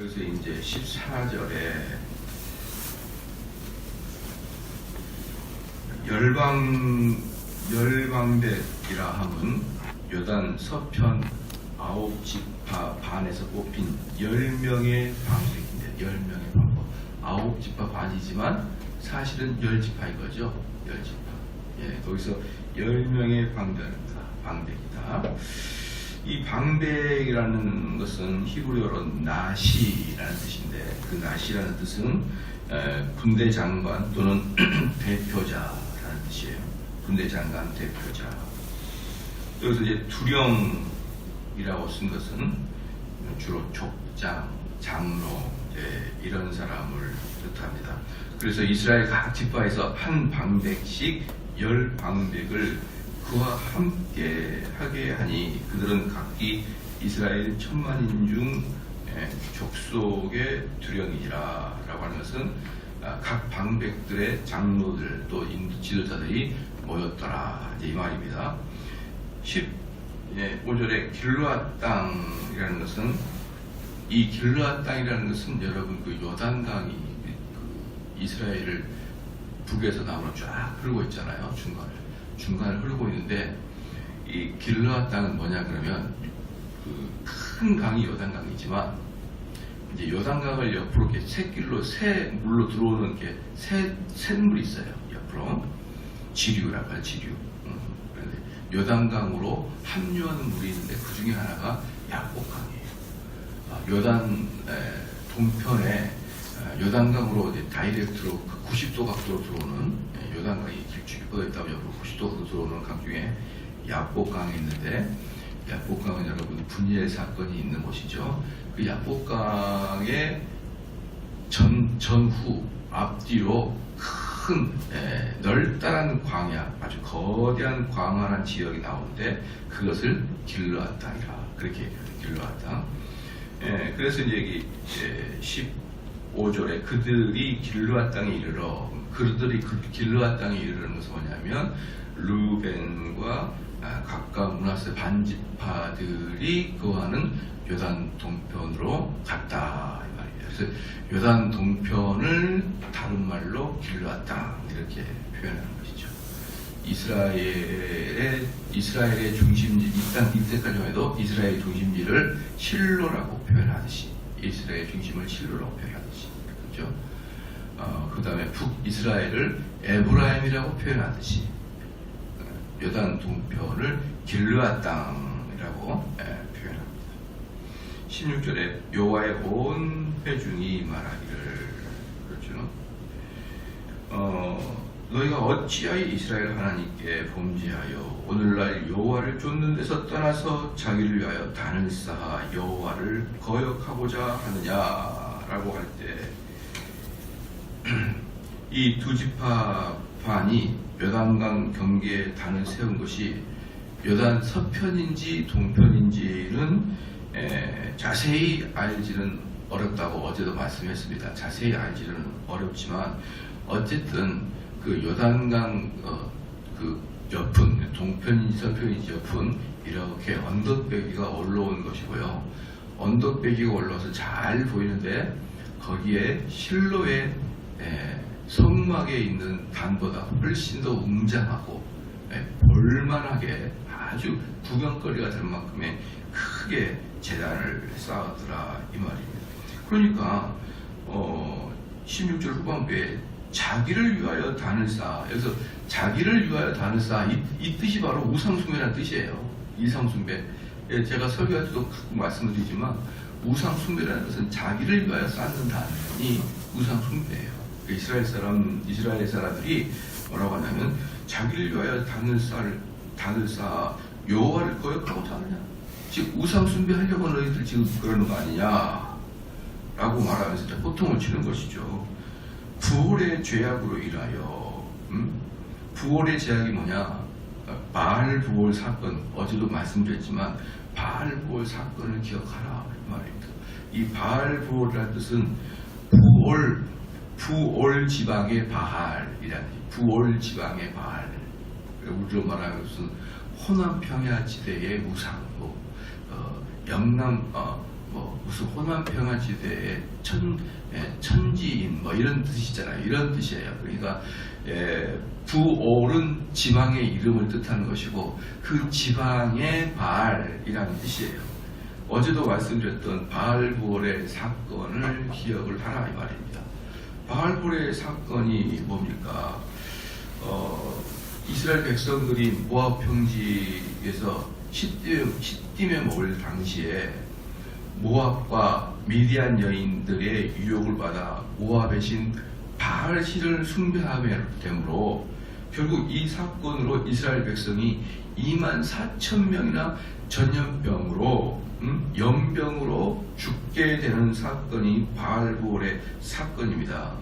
그래서 이제 14절에 열방백이라 함은 요단 서편 9지파 반에서 뽑힌 10명의 방백인데 10명의 방법 9지파 반이지만 사실은 10지파 이거죠. 10지파. 예, 거기서 10명의 방백이다. 이 방백이라는 것은 히브리어로 나시라는 뜻인데 그 나시라는 뜻은 군대 장관 또는 대표자라는 뜻이에요. 군대 장관 대표자. 여기서 이제 두령이라고 쓴 것은 주로 족장, 장로 이런 사람을 뜻합니다. 그래서 이스라엘 각 지파에서 한 방백씩 10방백을 그와 함께 하게 하니 그들은 각기 이스라엘 천만인 중 족속의 두령이라 라고 하는 것은 각 방백들의 장로들 또 지도자들이 모였더라 이 말입니다. 15절에 길르앗 땅이라는 것은 이 길르앗 땅이라는 것은 여러분 그 요단강이 이스라엘을 북에서 남으로 쫙 흐르고 있잖아요. 중간을 흐르고 있는데 이 길르앗 땅은 뭐냐 그러면 그 큰 강이 요단강이지만 이제 요단강을 옆으로 이렇게 새 물로 들어오는 게 샘물이 있어요. 옆으로 지류라고 해요. 지류. 그런데 요단강으로 합류하는 물이 있는데 그 중에 하나가 야복강이에요. 요단 동편에 요단강으로 다이렉트로 90도 각도로 들어오는 요단강이 길쭉이 뻗어있다고 옆으로 90도 각도로 들어오는 강 중에 야복강이 있는데 야복강은 여러분 분이엘 사건이 있는 곳이죠. 그 야복강의 전후 앞뒤로 큰 널따란 광야 아주 거대한 광활한 지역이 나오는데 그것을 길르앗 땅이라 그렇게 얘기해요. 길르앗 땅. 그래서 이제 15절에 그들이 길르앗 땅에 이르러 그들이 길르앗 땅에 이르는 것은 뭐냐면 루벤과 각각 므낫세 반지파들이 거하는 요단 동편으로 갔다 이 말이에요. 그래서 요단 동편을 다른 말로 길르앗 땅 이렇게 표현하는 것이죠. 이스라엘의 중심지 이때까지만 해도 이스라엘의 중심지를 실로라고 표현하듯이 이스라엘의 중심을 실로라고 표현하듯이 그렇죠. 그 다음에 북이스라엘을 에브라임이라고 표현하듯이 요단 동편을 길르앗 땅이라고 표현합니다. 16절에 여호와의 온 회중이 말하기를 그렇죠. 너희가 어찌하여 이스라엘 하나님께 범죄하여 오늘날 여호와를 쫓는 데서 떠나서 자기를 위하여 단을 쌓아 여호와를 거역하고자 하느냐라고 할 때 이 두 지파 반이 요단강 경계에 단을 세운 것이 요단 서편인지 동편인지는 자세히 알지는 어렵다고 어제도 말씀했습니다. 자세히 알지는 어렵지만 어쨌든 그 요단강 그 옆은 동편인지 서편인지 옆은 이렇게 언덕배기가 올라온 것이고요. 언덕배기가 올라와서 잘 보이는데 거기에 실로의 성막에 있는 단보다 훨씬 더 웅장하고 볼만하게 아주 구경거리가 될 만큼의 크게 제단을 쌓았더라 이 말입니다. 그러니까 16절 후반부에 자기를 위하여 단을 쌓아 여기서 자기를 위하여 단을 쌓아 이 뜻이 바로 우상숭배라는 뜻이에요. 이상숭배. 제가 설교할 때도 말씀을 드리지만 우상숭배라는 것은 자기를 위하여 쌓는 단이 우상숭배예요. 이스라엘 사람들이 뭐라고 하냐면 자기를 위하여 단을 쌓아 여호와를 거역하고자 하느냐. 즉 우상 숭배하려고 너희들 지금 그러는 거 아니냐 라고 말하면서 이제 호통을 치는 것이죠. 부올의 죄악으로 인하여 부올의 죄악이 뭐냐. 바알 부올 사건 어제도 말씀드렸지만 바알 부올 사건을 기억하라 이 말입니다. 이 바알 부올이라는 뜻은 부올 지방의 바알이라는 부올 지방의 바알. 우리로 말하는 것은 호남 평야 지대의 우상, 영남 뭐 무슨 호남 평화지대의 천지인 뭐 이런 뜻이잖아요. 이런 뜻이에요. 그러니까 부올은 지방의 이름을 뜻하는 것이고 그 지방의 바알이라는 뜻이에요. 어제도 말씀드렸던 바알부올의 사건을 기억을 하라 이 말입니다. 바알부올의 사건이 뭡니까? 이스라엘 백성들이 모압 평지에서 시딤에 먹을 당시에 모압과 미디안 여인들의 유혹을 받아 모압의 신 바알신을 숭배하게 되므로 결국 이 사건으로 이스라엘 백성이 24,000명이나 전염병으로 연병으로 죽게 되는 사건이 바알부올의 사건입니다.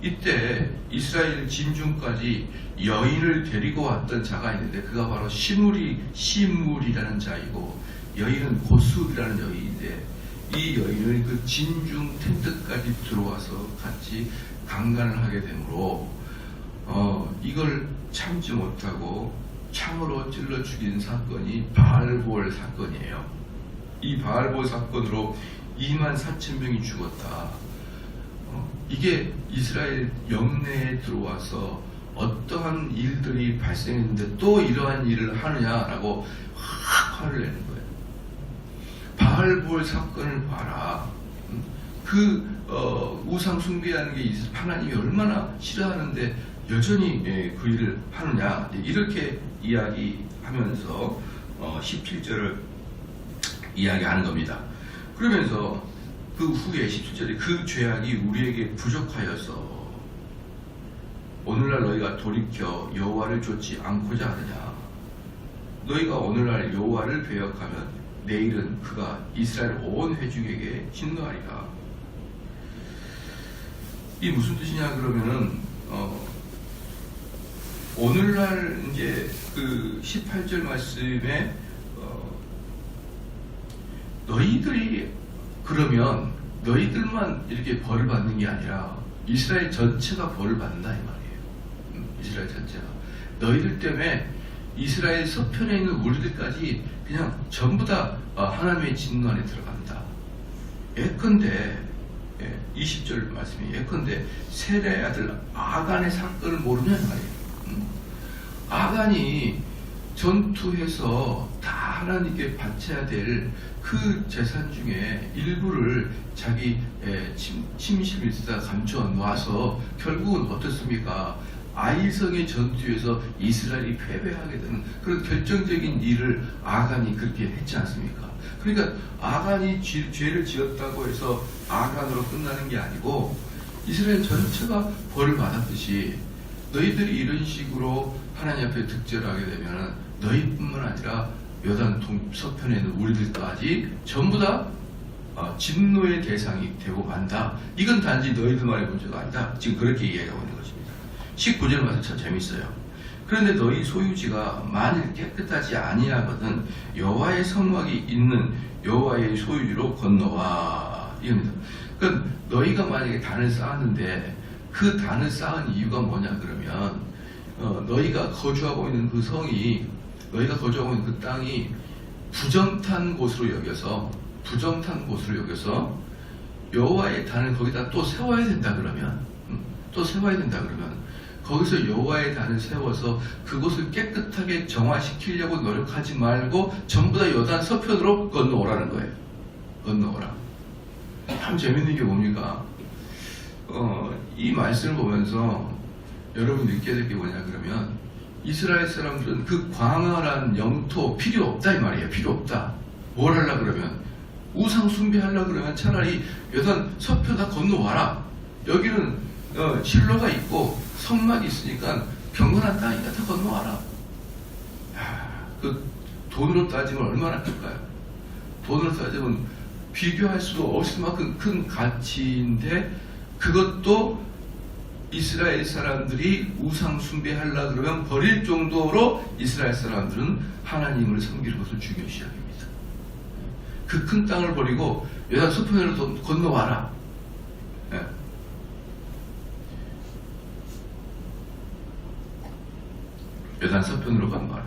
이때 이스라엘 진중까지 여인을 데리고 왔던 자가 있는데 그가 바로 시물이라는 자이고 여인은 고수이라는 여인인데 이 여인을 그 진중 텐트까지 들어와서 같이 강간을 하게 되므로 이걸 참지 못하고 창으로 찔러 죽인 사건이 바알부올 사건이에요. 이 바알부올 사건으로 24,000명이 죽었다. 이게 이스라엘 영내에 들어와서 어떠한 일들이 발생했는데 또 이러한 일을 하느냐라고 확 화를 내는 거예요. 바알부올 사건을 봐라. 우상 숭배하는 게 하나님이 얼마나 싫어하는데 여전히 그 일을 하느냐 이렇게 이야기하면서 17절을 이야기하는 겁니다. 그러면서 그 후에 17절에 그 죄악이 우리에게 부족하여서 오늘날 너희가 돌이켜 여호와를 좇지 않고자 하느냐. 너희가 오늘날 여호와를 배역하면 내일은 그가 이스라엘 온 회중에게 진노하리라. 이 무슨 뜻이냐 그러면은 오늘날 이제 그 18절 말씀에 너희들이 그러면 너희들만 이렇게 벌을 받는 게 아니라 이스라엘 전체가 벌을 받는다 이 말이에요. 이스라엘 전체가 너희들 때문에 이스라엘 서편에 있는 우리들까지 그냥 전부 다 하나님의 진노 안에 들어간다. 예컨대 20절 말씀이 예컨대 셀의 아들 아간의 사건을 모르냐 말이에요. 아간이 전투해서 다 하나님께 바쳐야 될 그 재산 중에 일부를 자기 침심을 쓰다 감춰 놔서 결국은 어떻습니까? 아이성의 전투에서 이스라엘이 패배하게 되는 그런 결정적인 일을 아간이 그렇게 했지 않습니까? 그러니까 아간이 죄를 지었다고 해서 아간으로 끝나는 게 아니고 이스라엘 전체가 벌을 받았듯이 너희들이 이런 식으로 하나님 앞에 득죄하게 되면 너희뿐만 아니라 요단 서편에 있는 우리들까지 전부 다 진노의 대상이 되고 만다. 이건 단지 너희들만의 문제가 아니다. 지금 그렇게 이야기하고 있는 것입니다. 19절 말씀 참 재밌어요. 그런데 너희 소유지가 만일 깨끗하지 아니하거든 여호와의 성막이 있는 여호와의 소유지로 건너와. 이겁니다. 그러니까 너희가 만약에 단을 쌓았는데 그 단을 쌓은 이유가 뭐냐 그러면 너희가 거주하고 있는 그 성이 너희가 거주하고 있는 그 땅이 부정탄 곳으로 여겨서 여호와의 단을 거기다 또 세워야 된다 그러면 거기서 여호와의 단을 세워서 그곳을 깨끗하게 정화시키려고 노력하지 말고 전부 다 요단 서편으로 건너오라는 거예요. 건너오라. 참 재밌는 게 뭡니까? 이 말씀을 보면서 여러분 느껴야 될 게 뭐냐 그러면 이스라엘 사람들은 그 광활한 영토 필요 없다 이 말이에요. 필요 없다. 뭘 하려 그러면 우상 숭배하려 그러면 차라리 요단 서편 다 건너와라. 여기는 실로가 있고 성막이 있으니까 경건한 땅이니까 다 건너와라. 그 돈으로 따지면 얼마나 클까요? 돈으로 따지면 비교할 수도 없을 만큼 큰 가치인데 그것도 이스라엘 사람들이 우상 숭배하려 그러면 버릴 정도로 이스라엘 사람들은 하나님을 섬기는 것을 중요시 여깁니다. 그 큰 땅을 버리고 요단 서편으로 건너와라. 요단 서편으로 건너와라.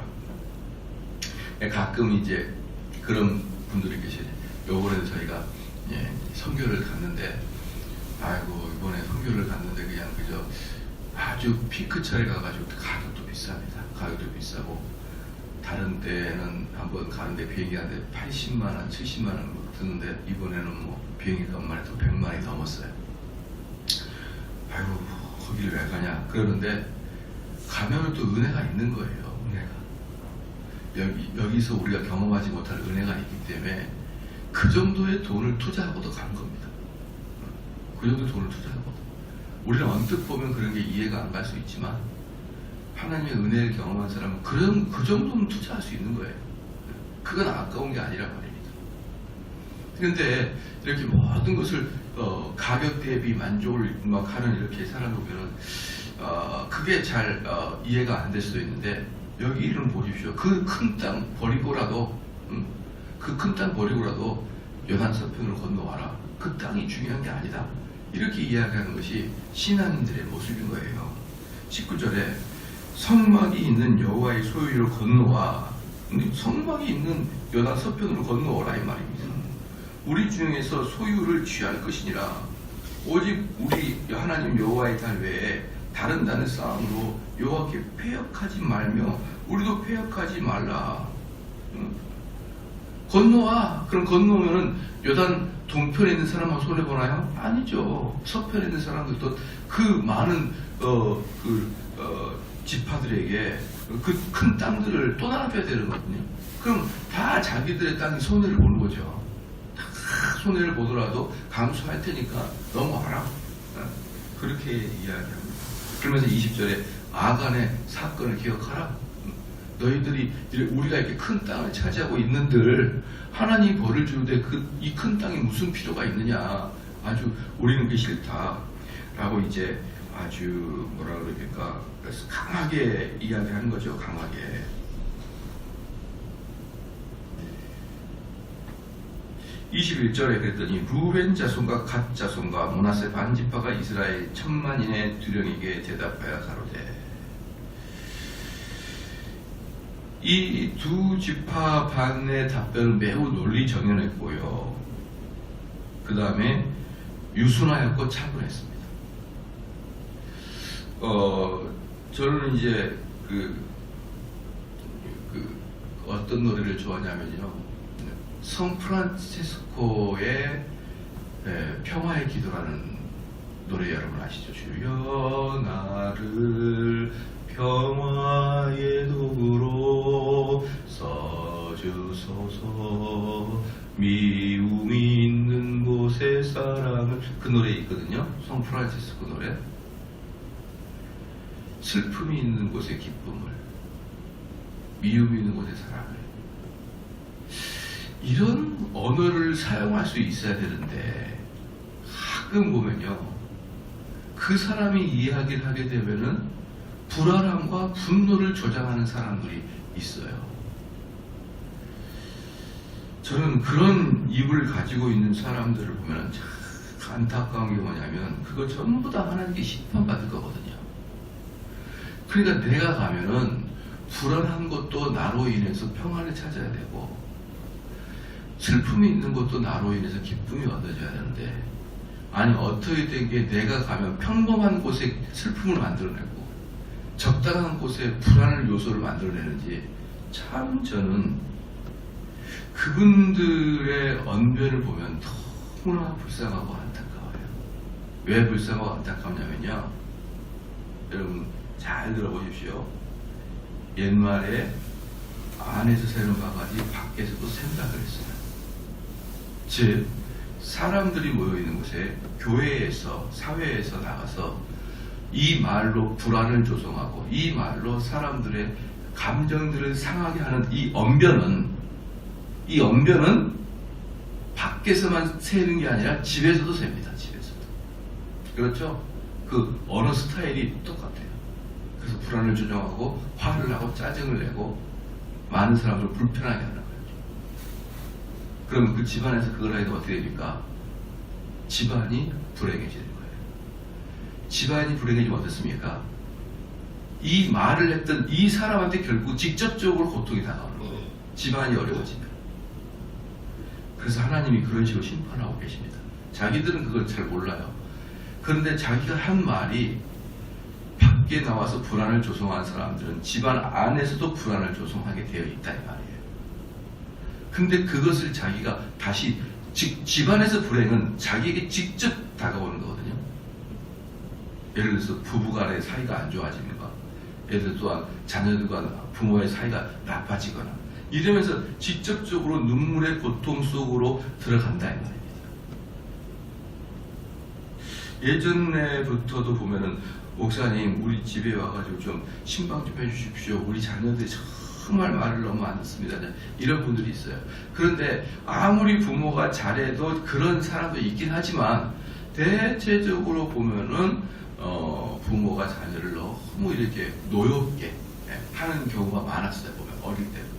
가끔 이제 그런 분들이 계셔요. 요번에 저희가 선교를 갔는데, 아이고 이번에 선교를 갔는데 그냥 그저 아주 피크철에 가가지고 가격도 비쌉니다. 가격도 비싸고, 다른 때는 한번 가는데 비행기 하는데 80만원, 70만원 드는데 이번에는 뭐 비행기 값만 해도 100만원이 넘었어요. 아이고 거기를 왜 가냐 그러는데, 가면은 또 은혜가 있는 거예요. 은혜가 여기서 우리가 경험하지 못할 은혜가 있기 때문에 그 정도의 돈을 투자하고도 간 겁니다. 그 정도의 돈을 투자하고, 우리는 언뜻 보면 그런 게 이해가 안 갈 수 있지만 하나님의 은혜를 경험한 사람은 그 정도는 투자할 수 있는 거예요. 그건 아까운 게 아니란 말입니다. 그런데 이렇게 모든 것을 가격 대비 만족을 막 하는 이렇게 살아보면은 그게 잘 이해가 안 될 수도 있는데, 여기를 보십시오. 그 큰 땅 버리고라도 그 큰 땅 버리고라도 요단 서편으로 건너와라. 그 땅이 중요한 게 아니다. 이렇게 이야기하는 것이 신앙인들의 모습인 거예요. 19절에 성막이 있는 여호와의 소유를 건너와, 성막이 있는 요단 서편으로 건너오라 이 말입니다. 우리 중에서 소유를 취할 것이니라. 오직 우리 하나님 여호와의 달 외에 다른 싸움으로 여호와께 패역하지 말며 우리도 패역하지 말라. 건너와. 그럼 건너오면은 요단 동편에 있는 사람만 손해보나요? 아니죠. 서편에 있는 사람들도 그 많은 지파들에게 그 큰 땅들을 또 나눠줘야 되는 거거든요. 그럼 다 자기들의 땅에 손해를 보는 거죠. 다 손해를 보더라도 감수할 테니까 넘어와라. 그렇게 이야기합니다. 그러면서 20절에 아간의 사건을 기억하라. 너희들이 우리가 이렇게 큰 땅을 차지하고 있는들 하나님이 벌을 주는데 이 큰 땅이 무슨 필요가 있느냐. 아주 우리는 그게 싫다. 라고 이제 아주 뭐라 그럴까, 강하게 이야기하는 거죠. 강하게. (21절에) 그랬더니 루벤 자손과 갓 자손과 므낫세 반지파가 이스라엘 10,000만인의 두령에게 대답하여 가로되, 이 두 지파 반의 답변은 매우 논리 정연했고요. 그 다음에 유순하였고 차분했습니다. 저는 이제 어떤 노래를 좋아하냐면요, 성프란치스코의 평화의 기도라는 노래 여러분 아시죠? 주여 나를 평화의 도구로 써주소서, 미움이 있는 곳에 사랑을, 그 노래 있거든요. 성프란치스코 노래. 슬픔이 있는 곳에 기쁨을, 미움이 있는 곳에 사랑을. 이런 언어를 사용할 수 있어야 되는데, 가끔 보면요, 그 사람이 이야기를 하게 되면은 불안함과 분노를 조장하는 사람들이 있어요. 저는 그런 입을 가지고 있는 사람들을 보면 참 안타까운 게 뭐냐면, 그거 전부 다 하나님께 심판받을 거거든요. 그러니까 내가 가면은 불안한 것도 나로 인해서 평안을 찾아야 되고, 슬픔이 있는 것도 나로 인해서 기쁨이 얻어져야 되는데, 아니 어떻게 된 게 내가 가면 평범한 곳에 슬픔을 만들어내고 적당한 곳에 불안을 요소를 만들어내는지, 참 저는 그분들의 언변을 보면 너무나 불쌍하고 안타까워요. 왜 불쌍하고 안타까우냐면요, 여러분 잘 들어보십시오. 옛말에 안에서 새는 바가지 밖에서도 샌다 그랬어요. 즉 사람들이 모여있는 곳에, 교회에서, 사회에서 나가서 이 말로 불안을 조성하고 이 말로 사람들의 감정들을 상하게 하는 이 언변은 밖에서만 새는 게 아니라 집에서도 셉니다. 집에서도. 그렇죠? 그 언어 스타일이 똑같아요. 그래서 불안을 조정하고 화를 나고 짜증을 내고 많은 사람을 불편하게 하는 거예요. 그러면 그 집안에서 그걸 하니까 어떻게 됩니까? 집안이 불행해지는 거예요. 집안이 불행해지면 어떻습니까? 이 말을 했던 이 사람한테 결국 직접적으로 고통이 다가오는 거예요. 집안이 어려워지면. 그래서 하나님이 그런 식으로 심판하고 계십니다. 자기들은 그걸 잘 몰라요. 그런데 자기가 한 말이 밖에 나와서 불안을 조성한 사람들은 집안 안에서도 불안을 조성하게 되어 있다 이 말이에요. 근데 그것을 자기가 다시 집안에서 불행은 자기에게 직접 다가오는 거거든요. 예를 들어서 부부간의 사이가 안 좋아지는가, 예를 들어 또한 자녀들과 부모의 사이가 나빠지거나 이러면서 직접적으로 눈물의 고통 속으로 들어간다 이 말입니다. 예전에부터도 보면은 목사님 우리 집에 와가지고 좀 신방 좀 해주십시오. 우리 자녀들이 정말 말을 너무 안 듣습니다. 이런 분들이 있어요. 그런데 아무리 부모가 잘해도 그런 사람도 있긴 하지만 대체적으로 보면은 부모가 자녀를 너무 이렇게 노엽게 하는 경우가 많았어요. 보면 어릴 때부터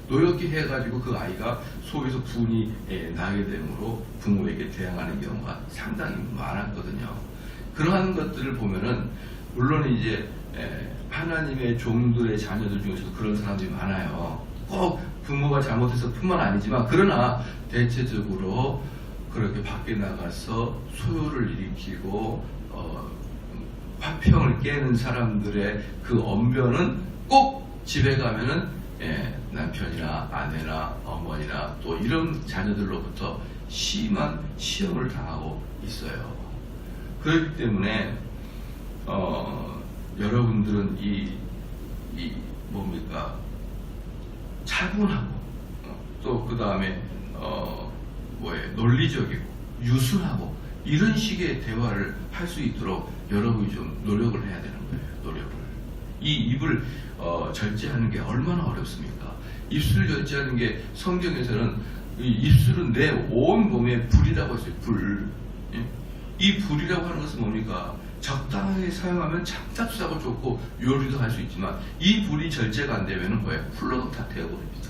노엽게 해가지고 그 아이가 속에서 분이 나게 되므로 부모에게 대항하는 경우가 상당히 많았거든요. 그러한 것들을 보면은 물론 이제 하나님의 종들의 자녀들 중에서도 그런 사람들이 많아요. 꼭 부모가 잘못해서 뿐만 아니지만 그러나 대체적으로 그렇게 밖에 나가서 소요를 일으키고 화평을 깨는 사람들의 그 언변은 꼭 집에 가면은 남편이나 아내나 어머니나 또 이런 자녀들로부터 심한 시험을 당하고 있어요. 그렇기 때문에 여러분들은 이 뭡니까 차분하고 또 그 다음에 논리적이고 유순하고 이런 식의 대화를 할 수 있도록 여러분이 좀 노력을 해야 되는 거예요. 노력을. 이 입을 절제하는 게 얼마나 어렵습니까? 입술을 절제하는 게 성경에서는 이 입술은 내 온 몸에 불이라고 했어요. 불. 예? 이 불이라고 하는 것은 뭡니까? 적당하게 사용하면 참답사고 좋고 요리도 할 수 있지만 이 불이 절제가 안 되면 뭐예요? 훌러덩 다 태워버립니다.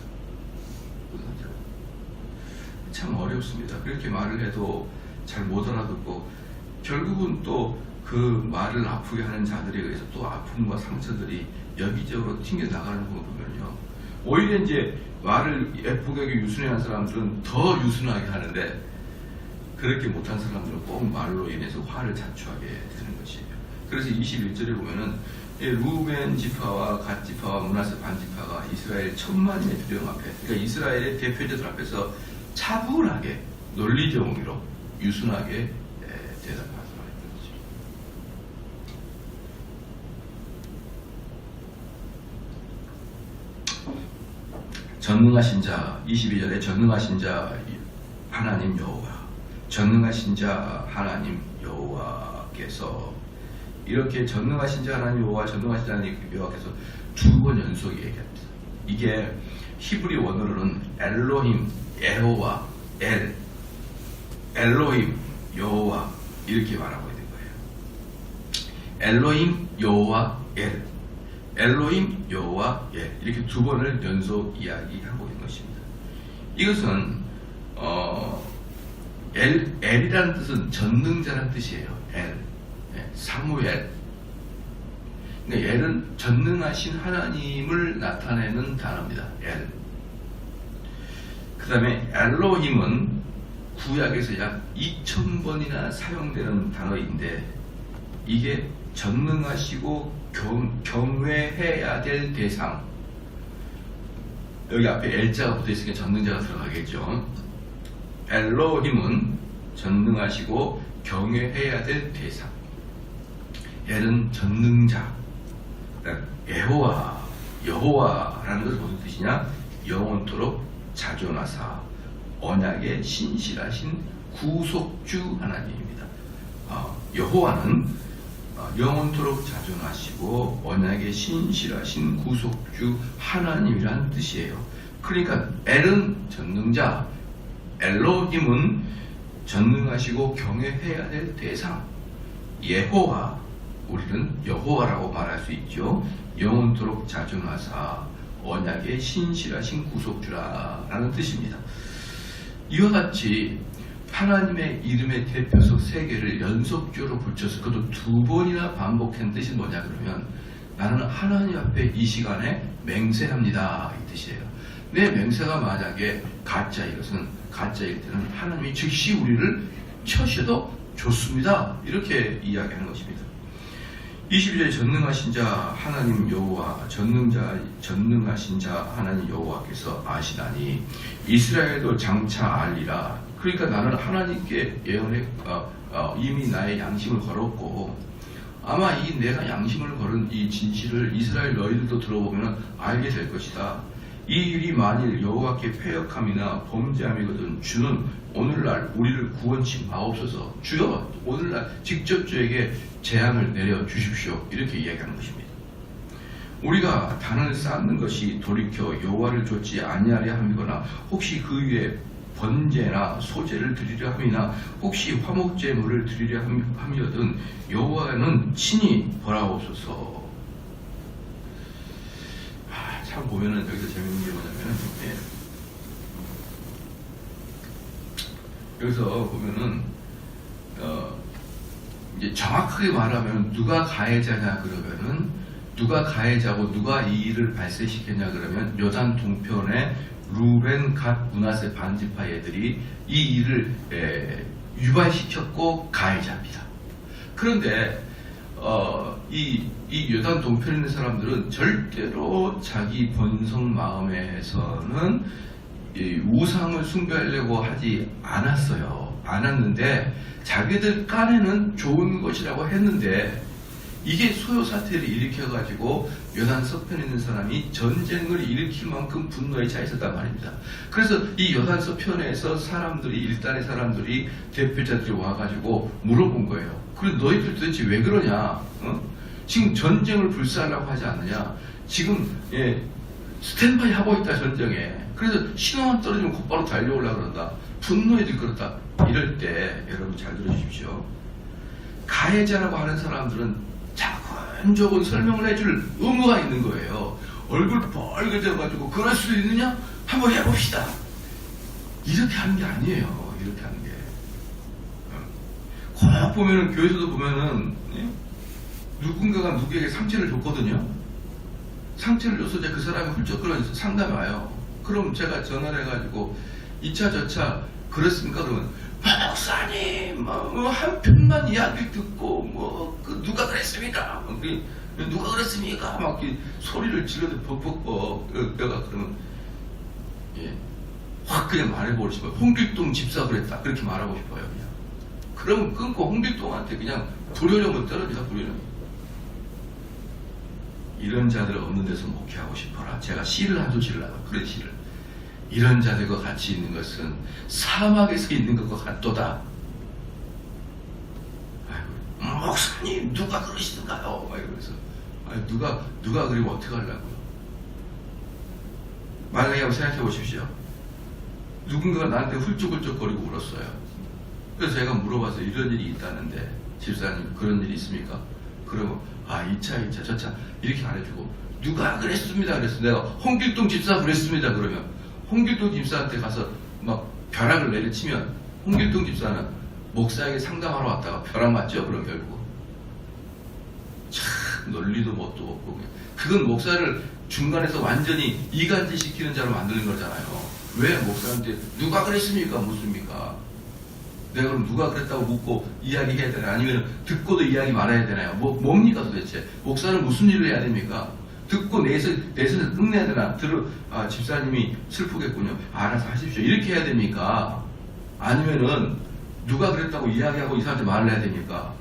참 어렵습니다. 그렇게 말을 해도 잘 못 알아듣고 결국은 또 그 말을 아프게 하는 자들에 의해서 또 아픔과 상처들이 여기저기로 튕겨나가는 거 보면요. 오히려 이제 말을 예쁘게 유순해하는 사람들은 더 유순하게 하는데 그렇게 못한 사람들은 꼭 말로 인해서 화를 자초하게 되는 것이에요. 그래서 21절에 보면은 루벤 지파와 갓 지파와 므낫세 반 지파가 이스라엘 1000만의 두령 앞에, 그러니까 이스라엘의 대표자들 앞에서 차분하게 논리정의로 유순하게 대답하더라. 전능하신 자, 22절에 전능하신 자 하나님 여호와, 전능하신 자 하나님 여호와께서, 이렇게 전능하신 자 하나님 여호와, 전능하신 자 하나님 여호와께서 두 번 연속 얘기합니다. 이게 히브리 원어로는 엘로힘, 여호와, 엘로힘, 여호와 이렇게 말하고 있는 거예요. 엘로힘, 여호와, 엘로힘, 여호와, 이렇게 두 번을 연속 이야기하고 있는 것입니다. 이것은 엘이라는 뜻은 전능자라는 뜻이에요. 사무엘. 그러니까 엘은 전능하신 하나님을 나타내는 단어입니다. 그 다음에 엘로힘은 구약에서 약 2000번이나 사용되는 단어인데 이게 전능하시고 경외해야 될 대상, 여기 앞에 엘자가 붙어 있으니까 전능자가 들어가겠죠. 엘로힘은 전능하시고 경외해야 될 대상, 엘은 전능자, 여호와라는 것은 무슨 뜻이냐? 영원토록 자존하사 언약의 신실하신 구속주 하나님입니다. 여호와는 영원토록 자존하시고 언약의 신실하신 구속주 하나님이라는 뜻이에요. 그러니까 엘은 전능자, 엘로힘은 전능하시고 경외해야 될 대상, 여호와, 우리는 여호와라고 말할 수 있죠. 영원토록 자존하사 언약의 신실하신 구속주라는 뜻입니다. 이와 같이 하나님의 이름의 대표석 3개를 연속적으로 붙여서 그것도 2번이나 반복한 뜻이 뭐냐 그러면 나는 하나님 앞에 이 시간에 맹세합니다 이 뜻이에요. 내 맹세가 만약에 가짜, 이것은 가짜일 때는 하나님이 즉시 우리를 쳐셔도 좋습니다. 이렇게 이야기하는 것입니다. 22절에 전능하신 자 하나님 여호와 전능하신 자 하나님 여호와께서 아시나니 이스라엘도 장차 알리라. 그러니까 나는 하나님께 예언해 이미 나의 양심을 걸었고 아마 이 내가 양심을 걸은 이 진실을 이스라엘 너희들도 들어보면 알게 될 것이다. 이 일이 만일 여호와께 패역함이나 범죄함이거든 주는 오늘날 우리를 구원치 마옵소서. 주여 오늘날 직접 저에게 재앙을 내려 주십시오. 이렇게 이야기하는 것입니다. 우리가 단을 쌓는 것이 돌이켜 여호와를 좇지 아니하려 함이거나 혹시 그 위에 번제나 소제를 드리려 함이나 혹시 화목제물을 드리려 함이거든 여호와는 친히 벌하옵소서. 참 보면은 여기서 재밌는 게 뭐냐면 여기서 보면은 이제 정확하게 말하면 누가 가해자냐 그러면은 누가 가해자고 누가 이 일을 발생시켰냐 그러면 요단 동편에 루벤, 갓, 므낫세 반지파 애들이 이 일을 유발시켰고 가해자입니다. 그런데 이 요단 동편에 있는 사람들은 절대로 자기 본성 마음에서는 이 우상을 숭배하려고 하지 않았는데 자기들 깐에는 좋은 것이라고 했는데 이게 소요 사태를 일으켜가지고 요단 서편에 있는 사람이 전쟁을 일으킬 만큼 분노에 차 있었단 말입니다. 그래서 이 요단 서편에서 일단의 사람들이 대표자들이 와가지고 물어본 거예요. 그래 너희들 도대체 왜 그러냐? 지금 전쟁을 불사하려고 하지 않느냐? 지금 스탠바이 하고 있다 전쟁에. 그래서 신호만 떨어지면 곧바로 달려오려고 그런다. 분노에 들끓었다. 이럴 때 여러분 잘 들어주십시오. 가해자라고 하는 사람들은 자근조근 설명을 해줄 의무가 있는 거예요. 얼굴 빨개져가지고 그럴 수 있느냐? 한번 해봅시다. 이렇게 하는 게 아니에요. 이렇게 하는 게. 꼭 보면은 교회에서도 보면은 누군가가 누구에게 상처를 줬거든요. 상처를 줘서 이제 그 사람이 훌쩍 끌어서 상담에 와요. 그럼 제가 전화를 해가지고 2차 저차 그렇습니까? 그러면 목사님 한 편만 이야기를 듣고 누가 그랬습니까? 누가 그랬습니까? 막 소리를 질러도 벅벅 내가 그러면 확 그냥 말해버리고 싶어요. 홍길동 집사 그랬다 그렇게 말하고 싶어요. 그냥 그러면 끊고 홍길동한테 그냥 불효령을 떨어지다. 불효령. 이런 자들 없는 데서 목회하고 싶어라. 제가 시를 한 소절을 하고 그런 시를. 이런 자들과 같이 있는 것은 사막에서 있는 것과 같도다. 아이고, 목사님 누가 그러시던가요? 이러면서 누가 그리고 어떻게 하려고요? 만약에 한번 생각해 보십시오. 누군가가 나한테 훌쩍훌쩍거리고 울었어요. 그래서 제가 물어봐서 이런 일이 있다는데 집사님 그런 일이 있습니까? 그러면 2차 저차 이렇게 안 해주고 누가 그랬습니다. 그래서 내가 홍길동 집사 그랬습니다. 그러면 홍길동 집사한테 가서 막 벼락을 내리치면 홍길동 집사는 목사에게 상담하러 왔다가 벼락 맞죠? 그럼 결국 참 논리도 뭣도 없고 그건 목사를 중간에서 완전히 이간질 시키는 자로 만드는 거잖아요. 왜 목사한테 누가 그랬습니까? 묻습니까? 내가 그럼 누가 그랬다고 묻고 이야기해야 되나? 아니면 듣고도 이야기 말아야 되나요? 뭡니까 도대체? 목사는 무슨 일을 해야 됩니까? 듣고 내선을 끝내야 되나? 집사님이 슬프겠군요. 알아서 하십시오. 이렇게 해야 됩니까? 아니면은 누가 그랬다고 이야기하고 이 사람한테 말을 해야 됩니까?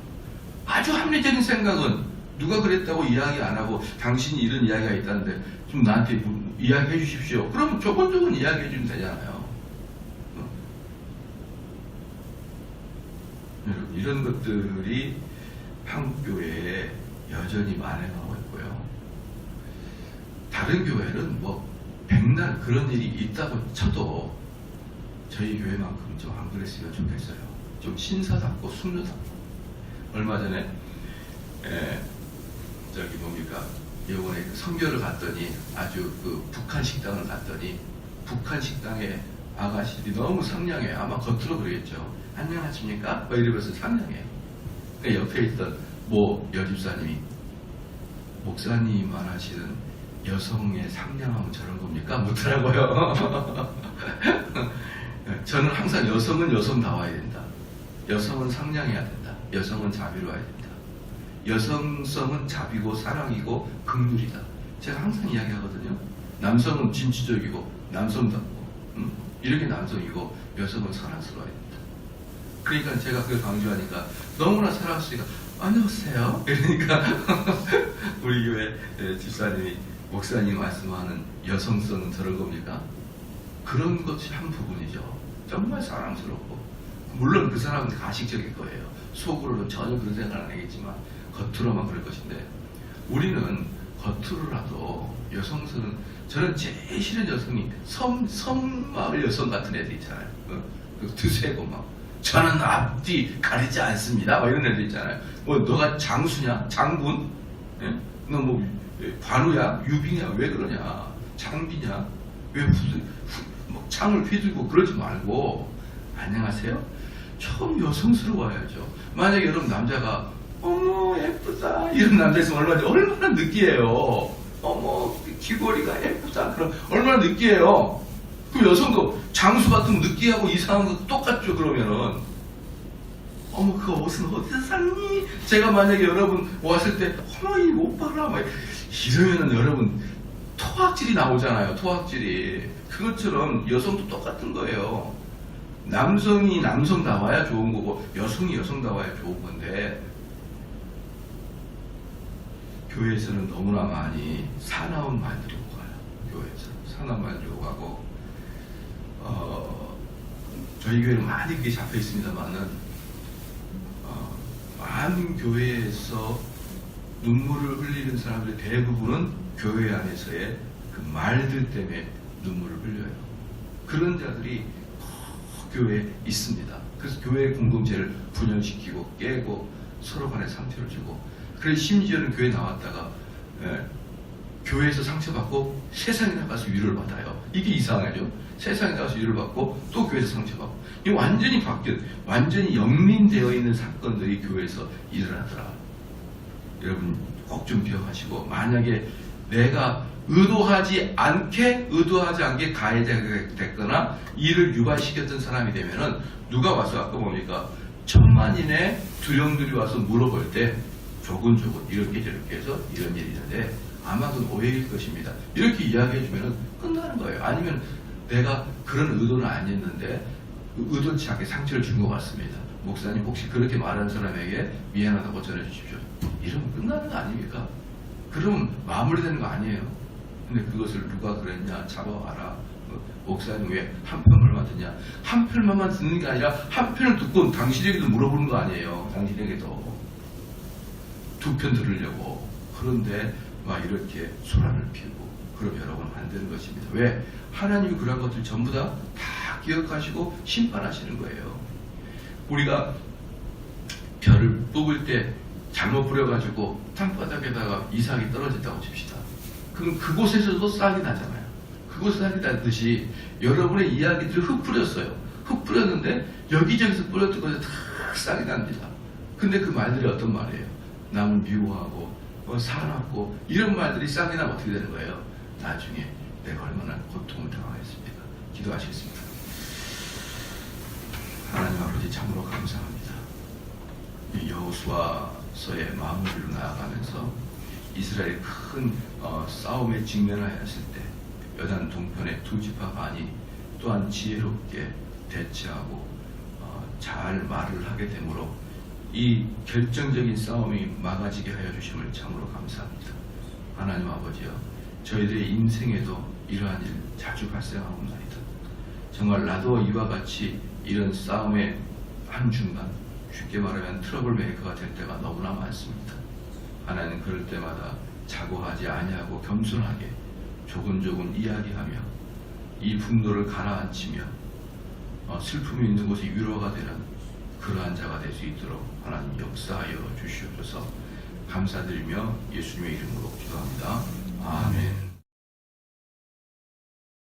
아주 합리적인 생각은 누가 그랬다고 이야기 안 하고 당신이 이런 이야기가 있다는데 좀 나한테 이야기해 주십시오. 그러면 조곤조곤 이야기해 주면 되잖아요. 이런 것들이 한국 교회에 여전히 만행하고 있고요. 다른 교회는 백날 그런 일이 있다고 쳐도 저희 교회만큼 좀 안 그랬으면 좋겠어요. 좀 신사답고 순조답고. 얼마 전에 이번에 선교를 갔더니 아주 북한 식당을 갔더니 북한 식당에 아가씨들이 너무 상냥해요. 아마 겉으로 그러겠죠. 안녕하십니까? 이러면서 상냥해요. 옆에 있던 여집사님이 목사님이 말하시는 여성의 상냥함은 저런 겁니까? 묻더라고요. 저는 항상 여성은 여성다워야 된다. 여성은 상냥해야 된다. 여성은 자비로워야 된다. 여성성은 자비고 사랑이고 긍휼이다. 제가 항상 이야기하거든요. 남성은 진취적이고 남성답고 이렇게 남성이고 여성은 사랑스러워야 된다. 그러니까 제가 그걸 강조하니까 너무나 사랑스러우니까 안녕하세요. 그러니까 우리 교회 집사님이 목사님 말씀하는 여성성은 저런 겁니까? 그런 것이 한 부분이죠. 정말 사랑스럽고 물론 그 사람은 가식적일 거예요. 속으로는 전혀 그런 생각을 안 하겠지만 겉으로만 그럴 것인데 우리는 겉으로라도 여성성은 저는 제일 싫은 여성이 섬마을 여성 같은 애들 있잖아요. 드세고 막 저는 앞뒤 가리지 않습니다. 막 이런 애들 있잖아요. 뭐 너가 장수냐? 장군? 예? 너 뭐 관우야? 유비냐? 왜 그러냐? 장비냐? 왜 뭐 창을 휘두르고 그러지 말고 안녕하세요? 좀 여성스러워야죠. 만약에 여러분 남자가 어머 예쁘다 이런 남자 있으면 얼마나 느끼해요. 어머 귀걸이가 예쁘다 그럼 얼마나 느끼해요. 그 여성도 장수 같은 느끼하고 이상한 거 똑같죠. 그러면은 어머 그 옷은 어디서 샀니? 제가 만약에 여러분 왔을 때 어머 이 옷 봐라 막 이러면은 여러분 토악질이 나오잖아요. 토악질이 그것처럼 여성도 똑같은 거예요. 남성이 남성다워야 좋은 거고 여성이 여성다워야 좋은 건데 교회에서는 너무나 많이 사나운 말들이 오가요. 교회에서 사나운 말들이 오가고 저희 교회는 많이 그게 잡혀 있습니다만은 많은 교회에서 눈물을 흘리는 사람들의 대부분은 교회 안에서의 그 말들 때문에 눈물을 흘려요. 그런 자들이 교회에 있습니다. 그래서 교회 공동체를 분열시키고 깨고 서로 간에 상처를 주고 그래서 심지어는 교회 나왔다가 교회에서 상처받고 세상에 나가서 위로를 받아요. 이게 이상하죠. 세상에 나가서 위로를 받고 또 교회에서 상처받고 이 완전히 완전히 영린되어 있는 사건들이 교회에서 일어나더라. 여러분 꼭 좀 기억하시고 만약에 내가 의도하지 않게 가해됐거나 이를 유발시켰던 사람이 되면은 누가 와서 아까 뭡니까 천만인의 두령들이 와서 물어볼 때 조근조근 이렇게 저렇게 해서 이런 일이 있는데 아마 그건 오해일 것입니다. 이렇게 이야기해주면 끝나는 거예요. 아니면 내가 그런 의도는 아니었는데 의도치 않게 상처를 준 것 같습니다. 목사님 혹시 그렇게 말하는 사람에게 미안하다고 전해주십시오. 이러면 끝나는 거 아닙니까? 그러면 마무리되는 거 아니에요. 근데 그것을 누가 그랬냐 잡아와라. 목사님 왜 한 편 얼마 듣냐? 한 편만 듣는 게 아니라 한 편을 듣고 당신에게도 물어보는 거 아니에요. 당신에게도 두 편 들으려고. 그런데 막 이렇게 소란을 피우고 그럼 여러분 안 되는 것입니다. 왜? 하나님이 그런 것들 전부 다 기억하시고 심판하시는 거예요. 우리가 별을 뽑을 때 잘못 뿌려가지고 땅바닥에다가 이삭이 떨어졌다고 칩시다. 그럼 그곳에서도 싹이 나잖아요. 그곳에 싹이 나듯이 여러분의 이야기들을 흙 뿌렸어요. 흙 뿌렸는데 여기저기서 뿌렸던 것에 다 싹이 납니다. 근데 그 말들이 어떤 말이에요? 남을 미워하고 사납고 이런 말들이 싹이 나면 어떻게 되는 거예요? 나중에 내가 얼마나 고통을 당하겠습니까? 기도하시겠습니다. 하나님 아버지 참으로 감사합니다. 여호수아서의 마무리로 나아가면서 이스라엘이 큰 싸움에 직면하였을 때 여단 동편의 두 지파 반이 또한 지혜롭게 대처하고 잘 말을 하게 되므로 이 결정적인 싸움이 막아지게 하여 주심을 참으로 감사합니다. 하나님 아버지여 저희들의 인생에도 이러한 일 자주 발생하옵나이다. 정말 나도 이와 같이 이런 싸움의 한중간 쉽게 말하면 트러블 메이커가 될 때가 너무나 많습니다. 하나님 그럴 때마다 자고하지 아니하고 겸손하게 조근조근 이야기하며 이 분노를 가라앉히며 슬픔이 있는 곳이 위로가 되는 그러한 자가 될 수 있도록 하나님 역사하여 주시옵소서. 감사드리며 예수님의 이름으로 기도합니다. 아멘.